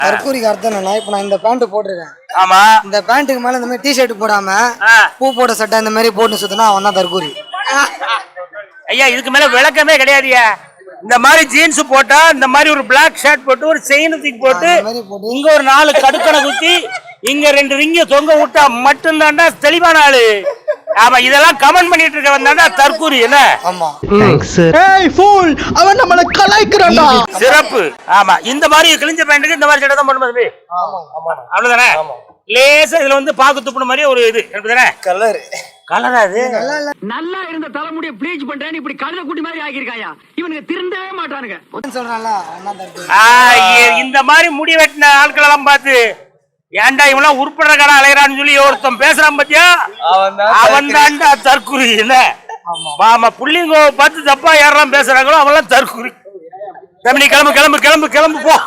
தற்கூரிக்கு அர்த்தம் என்னன்னா, இப்ப நான் இந்த பேண்ட் போட்டிருக்கேன். ஆமா. இந்த பேண்ட்டுக்கு மேல இந்த மாதிரி டி-ஷர்ட் போடாம பூ போட்ட சட்டை இந்த மாதிரி போட்டு சுத்தினா அவன் தான் தற்கூரி. ஐயா இதுக்கு மேல விளக்கமே கிடையாதுயா. இந்த மாதிரி ஜீன்ஸ் போட்டா, இந்த மாதிரி ஒரு பிளாக் ஷர்ட் போட்டு ஒரு செயின் தூக்கி போட்டு இங்க ஒரு 4 கடுக்கணை குத்தி இங்க 2 ரிங்க தொங்க விட்டா மட்டும் தாண்டா தெளிவான ஆளு. ஆமா இதெல்லாம் கமெண்ட் பண்ணிட்டு இருக்க வந்தாண்டா தற்கூரி என்ன? ஆமா. ஏய் ஃபூல், அவன் நம்மள கலாய்க்கறான்டா. சிறப்பு. ஆமா இந்த மாதிரி கிழிஞ்ச பேண்ட்டுக்கு இந்த மாதிரி சட்டை தான் போடணும் தம்பி. ஆமா ஆமா. அவ்வளவுதானே? லேசா இதுல வந்து பாக்கு துப்புன மாதிரி ஒரு இது இருக்குதானே? கலர். கலரா இது? நல்லா இருந்த தலைமுடியை ப்ளீச் பண்றேன்னு இப்படி கழுத குட்டி மாதிரி ஆக்கிருக்காயா. இவனுக்கு திருந்தவே மாட்டானுங்க. சொல்றான்ல அவன் தான் தற்கூரி. இந்த மாதிரி முடி வெட்டின ஆட்கள் எல்லாம் பார்த்து ஏன்டா இவெல்லாம் உருப்படுற கடை அலையறான்னு சொல்லி ஒருத்தன் பேசுறான் பாத்தியா, அவன் தான்டா தற்கூரி. என்ன ஆமா புள்ளிங்கோ பார்த்து தப்பா யாரெல்லாம் பேசுறாங்களோ அவெல்லாம் தற்கூரி. தம்பி கிளம்பு கிளம்பு கிளம்பு கிளம்பு போ.